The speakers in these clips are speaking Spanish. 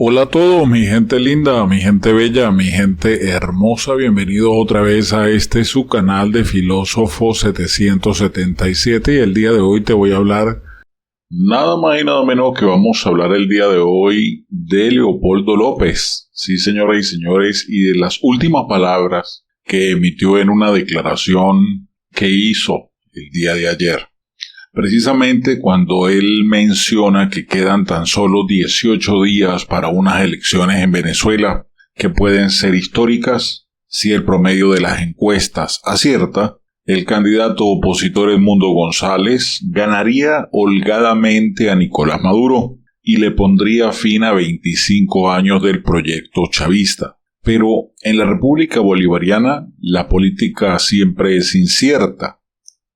Hola a todos, mi gente linda, mi gente bella, mi gente hermosa, bienvenidos otra vez a su canal de Filósofo 777 y el día de hoy te voy a hablar nada más y nada menos que vamos a hablar el día de hoy de Leopoldo López, sí señoras y señores, y de las últimas palabras que emitió en una declaración que hizo el día de ayer. Precisamente cuando él menciona que quedan tan solo 18 días para unas elecciones en Venezuela que pueden ser históricas, si el promedio de las encuestas acierta, el candidato opositor Edmundo González ganaría holgadamente a Nicolás Maduro y le pondría fin a 25 años del proyecto chavista. Pero en la República Bolivariana la política siempre es incierta.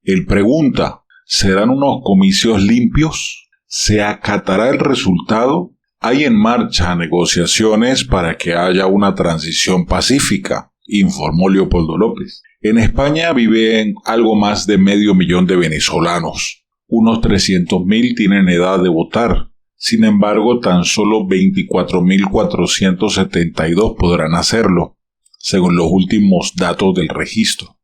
Él pregunta: ¿serán unos comicios limpios? ¿Se acatará el resultado? Hay en marcha negociaciones para que haya una transición pacífica, informó Leopoldo López. En España viven algo más de 500,000 de venezolanos. Unos 300,000 tienen edad de votar. Sin embargo, tan solo 24,472 podrán hacerlo, según los últimos datos del registro.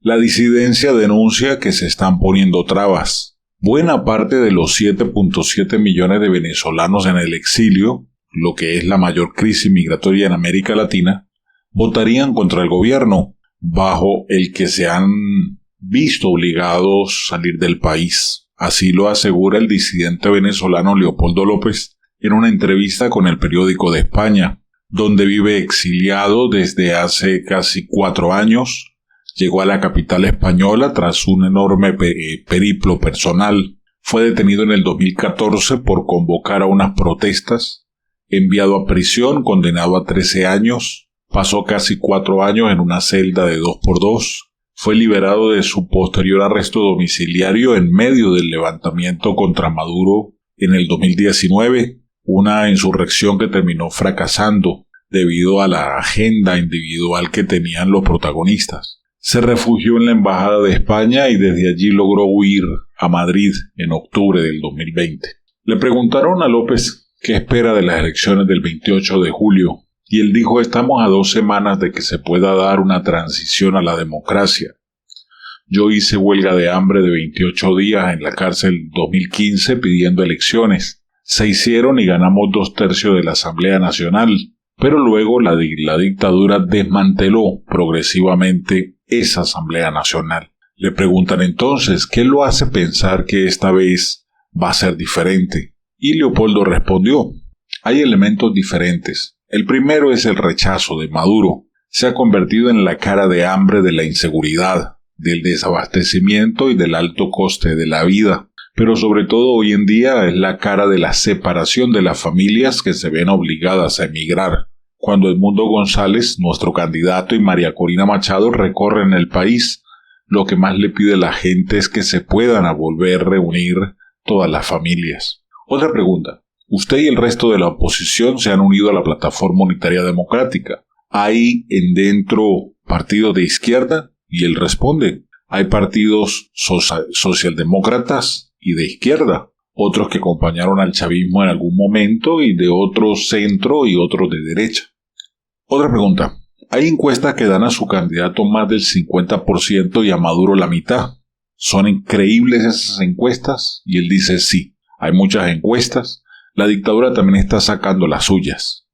La disidencia denuncia que se están poniendo trabas. Buena parte de los 7.7 millones de venezolanos en el exilio, lo que es la mayor crisis migratoria en América Latina, votarían contra el gobierno, bajo el que se han visto obligados a salir del país. Así lo asegura el disidente venezolano Leopoldo López en una entrevista con el periódico de España, donde vive exiliado desde hace casi 4 años. Llegó a la capital española tras un enorme periplo personal. Fue detenido en el 2014 por convocar a unas protestas, enviado a prisión, condenado a 13 años, pasó casi 4 años en una celda de 2x2, fue liberado de su posterior arresto domiciliario en medio del levantamiento contra Maduro en el 2019, una insurrección que terminó fracasando debido a la agenda individual que tenían los protagonistas. Se refugió en la Embajada de España y desde allí logró huir a Madrid en octubre del 2020. Le preguntaron a López qué espera de las elecciones del 28 de julio y él dijo: estamos a 2 semanas de que se pueda dar una transición a la democracia. Yo hice huelga de hambre de 28 días en la cárcel en 2015 pidiendo elecciones. Se hicieron y ganamos 2/3 de la Asamblea Nacional, pero luego la dictadura desmanteló progresivamente esa Asamblea Nacional. Le preguntan entonces qué lo hace pensar que esta vez va a ser diferente. Y Leopoldo respondió: hay elementos diferentes. El primero es el rechazo de Maduro. Se ha convertido en la cara de hambre de la inseguridad, del desabastecimiento y del alto coste de la vida. Pero sobre todo hoy en día es la cara de la separación de las familias que se ven obligadas a emigrar. Cuando Edmundo González, nuestro candidato, y María Corina Machado recorren el país, lo que más le pide la gente es que se puedan volver a reunir todas las familias. Otra pregunta: usted y el resto de la oposición se han unido a la Plataforma Unitaria Democrática. ¿Hay en dentro partidos de izquierda? Y él responde: hay partidos socialdemócratas y de izquierda, otros que acompañaron al chavismo en algún momento y de otro centro y otros de derecha. Otra pregunta: hay encuestas que dan a su candidato más del 50% y a Maduro la mitad. ¿Son increíbles esas encuestas? Y él dice: sí, hay muchas encuestas. La dictadura también está sacando las suyas.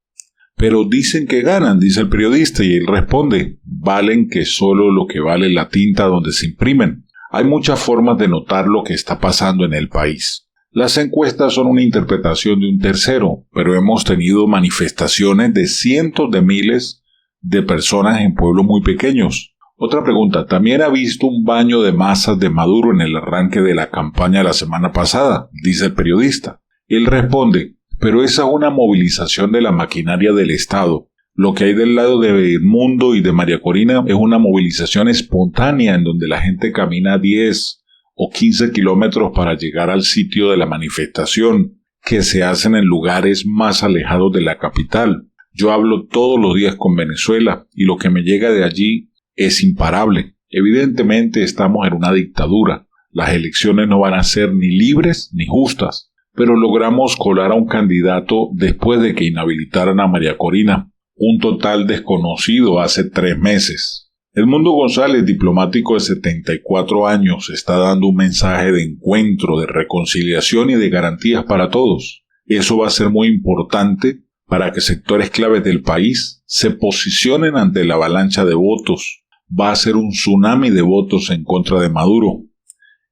Pero dicen que ganan, dice el periodista, y él responde: valen que solo lo que vale la tinta donde se imprimen. Hay muchas formas de notar lo que está pasando en el país. Las encuestas son una interpretación de un tercero, pero hemos tenido manifestaciones de cientos de miles de personas en pueblos muy pequeños. Otra pregunta: ¿también ha visto un baño de masas de Maduro en el arranque de la campaña la semana pasada?, dice el periodista. Él responde: pero esa es una movilización de la maquinaria del Estado. Lo que hay del lado de Edmundo y de María Corina es una movilización espontánea en donde la gente camina 10 o 15 kilómetros para llegar al sitio de la manifestación, que se hacen en lugares más alejados de la capital. Yo hablo todos los días con Venezuela y lo que me llega de allí es imparable. Evidentemente estamos en una dictadura. Las elecciones no van a ser ni libres ni justas, pero logramos colar a un candidato después de que inhabilitaran a María Corina, un total desconocido hace 3 meses. Edmundo González, diplomático de 74 años, está dando un mensaje de encuentro, de reconciliación y de garantías para todos. Eso va a ser muy importante para que sectores claves del país se posicionen ante la avalancha de votos. Va a ser un tsunami de votos en contra de Maduro.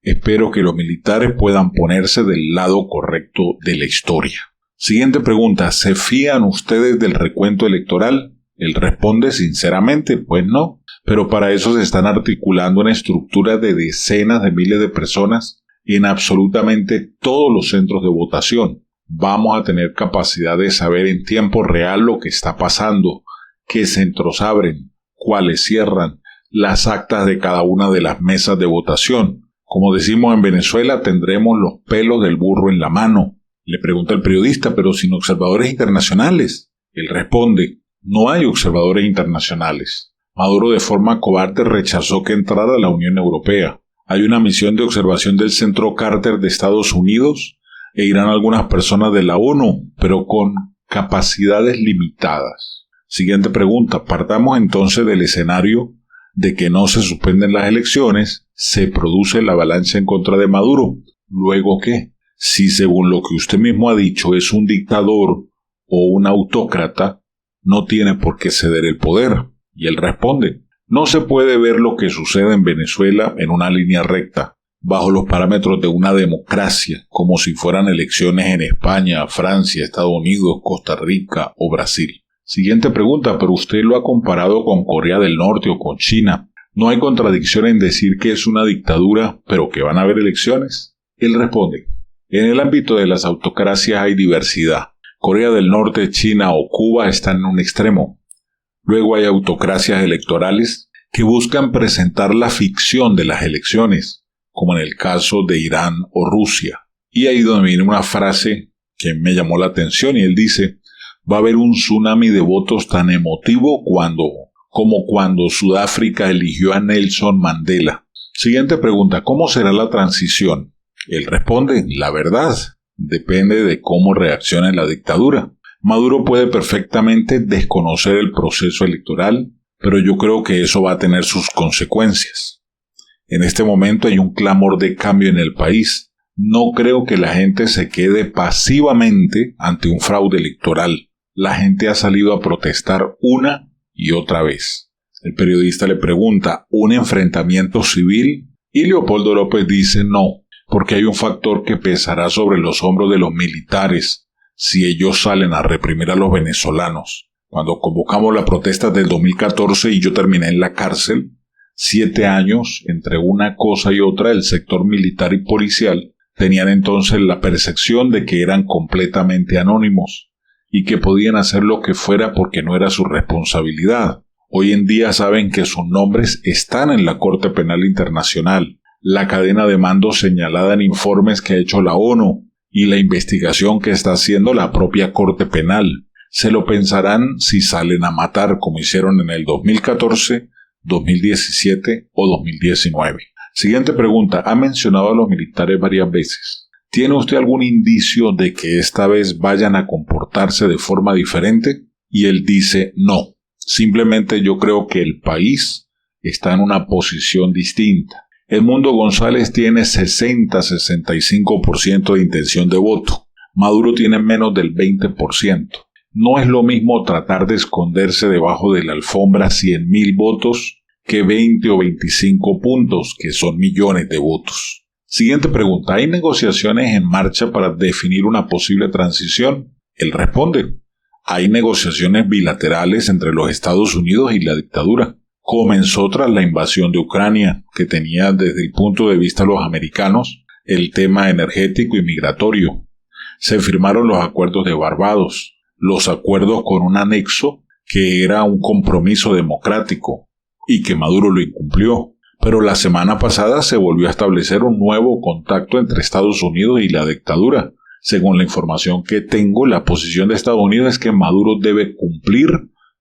Espero que los militares puedan ponerse del lado correcto de la historia. Siguiente pregunta, ¿se fían ustedes del recuento electoral? Él responde sinceramente, pues no, pero para eso se están articulando una estructura de decenas de miles de personas en absolutamente todos los centros de votación. Vamos a tener capacidad de saber en tiempo real lo que está pasando, qué centros abren, cuáles cierran, las actas de cada una de las mesas de votación. Como decimos en Venezuela, tendremos los pelos del burro en la mano. Le pregunta el periodista, pero sin observadores internacionales. Él responde, no hay observadores internacionales. Maduro de forma cobarde rechazó que entrara a la Unión Europea. Hay una misión de observación del Centro Carter de Estados Unidos e irán algunas personas de la ONU, pero con capacidades limitadas. Siguiente pregunta, partamos entonces del escenario de que no se suspenden las elecciones, se produce la avalancha en contra de Maduro. ¿Luego qué? Si según lo que usted mismo ha dicho es un dictador o un autócrata, no tiene por qué ceder el poder. Y él responde, no se puede ver lo que sucede en Venezuela en una línea recta, bajo los parámetros de una democracia, como si fueran elecciones en España, Francia, Estados Unidos, Costa Rica o Brasil. Siguiente pregunta, pero usted lo ha comparado con Corea del Norte o con China. ¿No hay contradicción en decir que es una dictadura, pero que van a haber elecciones? Él responde, en el ámbito de las autocracias hay diversidad. Corea del Norte, China o Cuba están en un extremo. Luego hay autocracias electorales que buscan presentar la ficción de las elecciones, como en el caso de Irán o Rusia. Y ahí donde viene una frase que me llamó la atención y él dice, va a haber un tsunami de votos tan emotivo como cuando Sudáfrica eligió a Nelson Mandela. Siguiente pregunta, ¿cómo será la transición? Él responde, la verdad, depende de cómo reaccione la dictadura. Maduro puede perfectamente desconocer el proceso electoral, pero yo creo que eso va a tener sus consecuencias. En este momento hay un clamor de cambio en el país. No creo que la gente se quede pasivamente ante un fraude electoral. La gente ha salido a protestar una y otra vez. El periodista le pregunta, ¿un enfrentamiento civil? Y Leopoldo López dice no, porque hay un factor que pesará sobre los hombros de los militares si ellos salen a reprimir a los venezolanos. Cuando convocamos la protesta del 2014 y yo terminé en la cárcel, 7 años entre una cosa y otra, el sector militar y policial tenían entonces la percepción de que eran completamente anónimos y que podían hacer lo que fuera porque no era su responsabilidad. Hoy en día saben que sus nombres están en la Corte Penal Internacional, la cadena de mando señalada en informes que ha hecho la ONU y la investigación que está haciendo la propia Corte Penal. Se lo pensarán si salen a matar como hicieron en el 2014, 2017 o 2019. Siguiente pregunta. Ha mencionado a los militares varias veces. ¿Tiene usted algún indicio de que esta vez vayan a comportarse de forma diferente? Y él dice no. Simplemente yo creo que el país está en una posición distinta. Edmundo González tiene 60-65% de intención de voto. Maduro tiene menos del 20%. No es lo mismo tratar de esconderse debajo de la alfombra 100.000 votos que 20 o 25 puntos, que son millones de votos. Siguiente pregunta. ¿Hay negociaciones en marcha para definir una posible transición? Él responde. Hay negociaciones bilaterales entre los Estados Unidos y la dictadura. Comenzó tras la invasión de Ucrania, que tenía desde el punto de vista de los americanos el tema energético y migratorio. Se firmaron los acuerdos de Barbados, los acuerdos con un anexo que era un compromiso democrático y que Maduro lo incumplió. Pero la semana pasada se volvió a establecer un nuevo contacto entre Estados Unidos y la dictadura. Según la información que tengo, la posición de Estados Unidos es que Maduro debe cumplir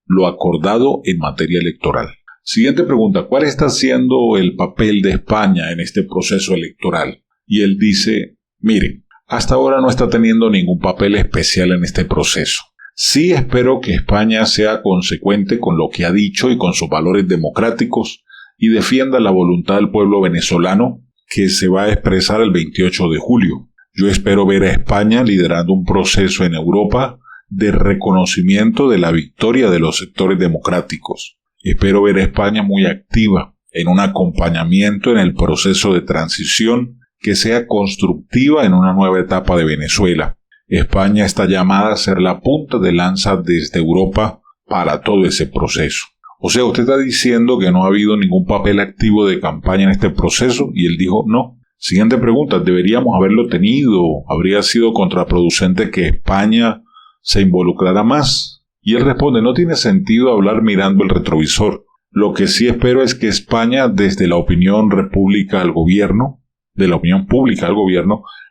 lo acordado en materia electoral. Siguiente pregunta. ¿Cuál está siendo el papel de España en este proceso electoral? Y él dice, miren, hasta ahora no está teniendo ningún papel especial en este proceso. Sí espero que España sea consecuente con lo que ha dicho y con sus valores democráticos y defienda la voluntad del pueblo venezolano que se va a expresar el 28 de julio. Yo espero ver a España liderando un proceso en Europa de reconocimiento de la victoria de los sectores democráticos. Espero ver a España muy activa en un acompañamiento en el proceso de transición que sea constructiva en una nueva etapa de Venezuela. España está llamada a ser la punta de lanza desde Europa para todo ese proceso. O sea, usted está diciendo que no ha habido ningún papel activo de campaña en este proceso, y él dijo no. Siguiente pregunta, ¿deberíamos haberlo tenido? ¿Habría sido contraproducente que España se involucrara más? Y él responde, no tiene sentido hablar mirando el retrovisor. Lo que sí espero es que España, desde la opinión pública al gobierno,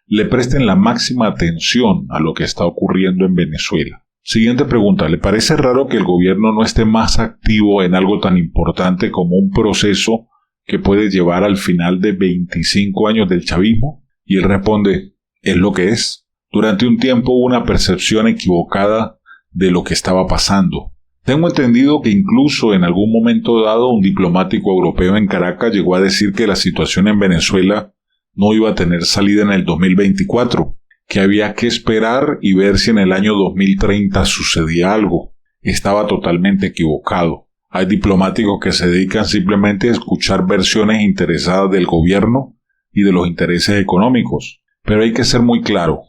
le presten la máxima atención a lo que está ocurriendo en Venezuela. Siguiente pregunta, ¿le parece raro que el gobierno no esté más activo en algo tan importante como un proceso que puede llevar al final de 25 años del chavismo? Y él responde, es lo que es. Durante un tiempo hubo una percepción equivocada de lo que estaba pasando. Tengo entendido que incluso en algún momento dado un diplomático europeo en Caracas llegó a decir que la situación en Venezuela no iba a tener salida en el 2024, que había que esperar y ver si en el año 2030 sucedía algo. Estaba totalmente equivocado. Hay diplomáticos que se dedican simplemente a escuchar versiones interesadas del gobierno y de los intereses económicos. Pero hay que ser muy claro,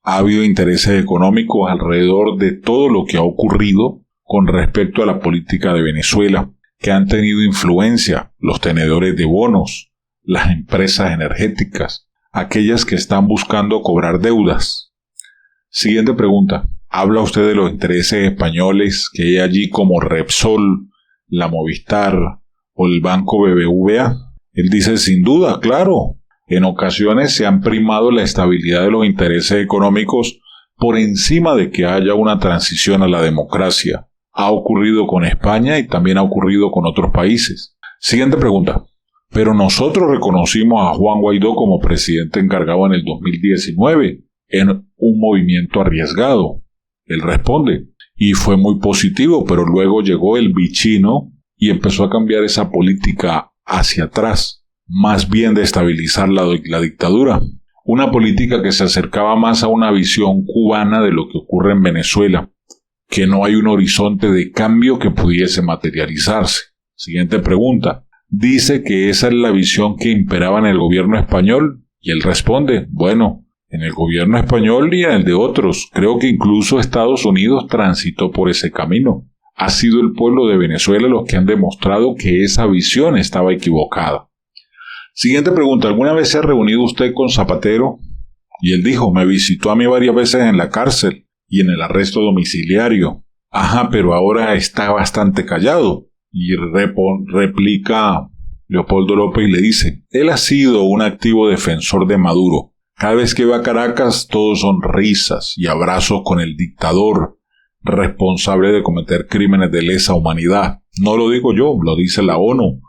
ha habido intereses económicos alrededor de todo lo que ha ocurrido con respecto a la política de Venezuela, que han tenido influencia los tenedores de bonos, las empresas energéticas, aquellas que están buscando cobrar deudas. Siguiente pregunta. ¿Habla usted de los intereses españoles que hay allí como Repsol, la Movistar o el Banco BBVA? Él dice, sin duda, claro. En ocasiones se han primado la estabilidad de los intereses económicos por encima de que haya una transición a la democracia. Ha ocurrido con España y también ha ocurrido con otros países. Siguiente pregunta. Pero nosotros reconocimos a Juan Guaidó como presidente encargado en el 2019, en un movimiento arriesgado. Él responde, y fue muy positivo, pero luego llegó el bichino y empezó a cambiar esa política hacia atrás, más bien de estabilizar la dictadura. Una política que se acercaba más a una visión cubana de lo que ocurre en Venezuela, que no hay un horizonte de cambio que pudiese materializarse. Siguiente pregunta. Dice que esa es la visión que imperaba en el gobierno español, y él responde, bueno, en el gobierno español y en el de otros, creo que incluso Estados Unidos transitó por ese camino. Ha sido el pueblo de Venezuela los que han demostrado que esa visión estaba equivocada. Siguiente pregunta, ¿alguna vez se ha reunido usted con Zapatero? Y él dijo, me visitó a mí varias veces en la cárcel y en el arresto domiciliario. Ajá, pero ahora está bastante callado. Y replica Leopoldo López y le dice, él ha sido un activo defensor de Maduro. Cada vez que va a Caracas, todos son risas y abrazos con el dictador, responsable de cometer crímenes de lesa humanidad. No lo digo yo, lo dice la ONU,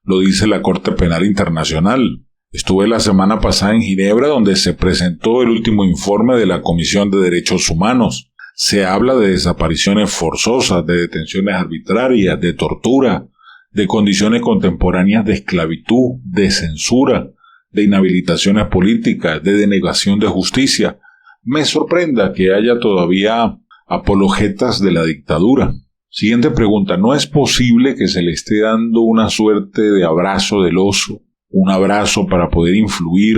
lo dice la Corte Penal Internacional. Estuve la semana pasada en Ginebra, donde se presentó el último informe de la Comisión de Derechos Humanos. Se habla de desapariciones forzosas, de detenciones arbitrarias, de tortura, de condiciones contemporáneas de esclavitud, de censura, de inhabilitaciones políticas, de denegación de justicia. Me sorprenda que haya todavía apologetas de la dictadura. Siguiente pregunta. ¿No es posible que se le esté dando una suerte de abrazo del oso? Un abrazo para poder influir.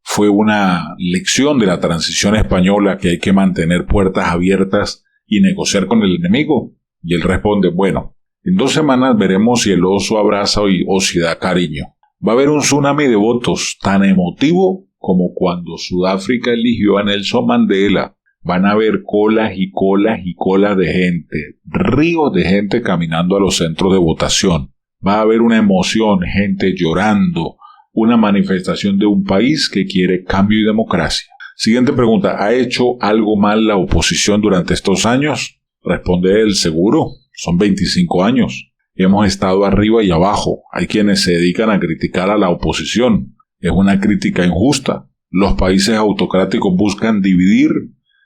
Fue una lección de la transición española que hay que mantener puertas abiertas y negociar con el enemigo. Y él responde, bueno, en 2 semanas veremos si el oso abraza o si da cariño. Va a haber un tsunami de votos tan emotivo como cuando Sudáfrica eligió a Nelson Mandela. Van a haber colas y colas y colas de gente, ríos de gente caminando a los centros de votación. Va a haber una emoción, gente llorando, una manifestación de un país que quiere cambio y democracia. Siguiente pregunta, ¿ha hecho algo mal la oposición durante estos años? Responde él, seguro, son 25 años. Hemos estado arriba y abajo. Hay quienes se dedican a criticar a la oposición. Es una crítica injusta. Los países autocráticos buscan dividir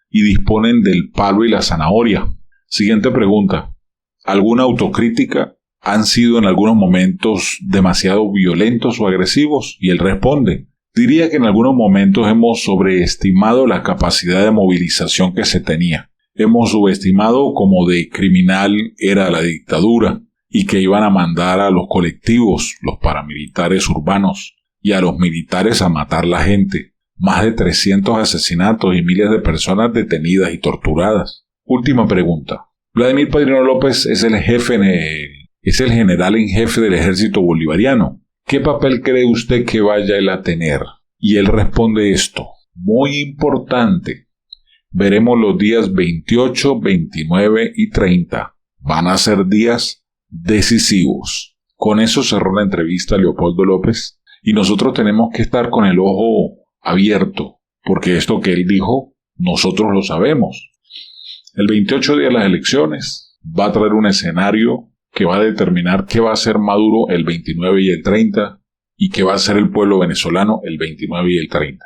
y disponen del palo y la zanahoria. Siguiente pregunta. ¿Alguna autocrítica? ¿Han sido en algunos momentos demasiado violentos o agresivos? Y él responde, diría que en algunos momentos hemos sobreestimado la capacidad de movilización que se tenía. Hemos subestimado cómo de criminal era la dictadura y que iban a mandar a los colectivos, los paramilitares urbanos, y a los militares a matar la gente. Más de 300 asesinatos y miles de personas detenidas y torturadas. Última pregunta. Vladimir Padrino López es el general en jefe del ejército bolivariano. ¿Qué papel cree usted que vaya él a tener? Y él responde esto. Muy importante. Veremos los días 28, 29 y 30. Van a ser días decisivos. Con eso cerró la entrevista a Leopoldo López. Y nosotros tenemos que estar con el ojo abierto, porque esto que él dijo, nosotros lo sabemos. El 28 día de las elecciones va a traer un escenario que va a determinar qué va a hacer Maduro el 29 y el 30 y qué va a hacer el pueblo venezolano el 29 y el 30.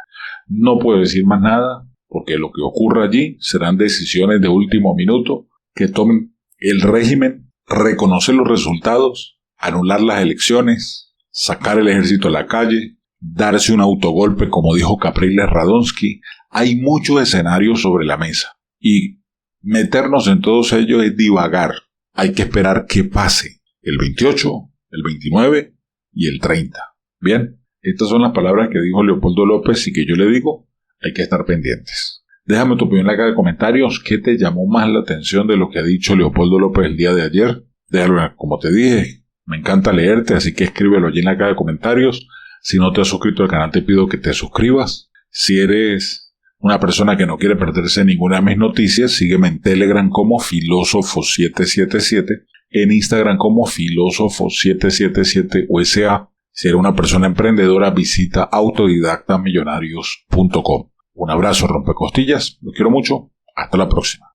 No puedo decir más nada porque lo que ocurra allí serán decisiones de último minuto que tomen el régimen, reconocer los resultados, anular las elecciones, sacar el ejército a la calle, darse un autogolpe como dijo Capriles Radonsky. Hay muchos escenarios sobre la mesa y meternos en todos ellos es divagar. Hay que esperar que pase el 28, el 29 y el 30. Bien, estas son las palabras que dijo Leopoldo López y que yo le digo, hay que estar pendientes. Déjame tu opinión en la caja de comentarios. ¿Qué te llamó más la atención de lo que ha dicho Leopoldo López el día de ayer? Déjalo, como te dije, me encanta leerte, así que escríbelo allí en la caja de comentarios. Si no te has suscrito al canal, te pido que te suscribas. Si eres una persona que no quiere perderse ninguna de mis noticias, sígueme en Telegram como Filósofo777, en Instagram como Filósofo777 USA. Si eres una persona emprendedora, visita autodidactamillonarios.com. Un abrazo, rompecostillas, lo quiero mucho, hasta la próxima.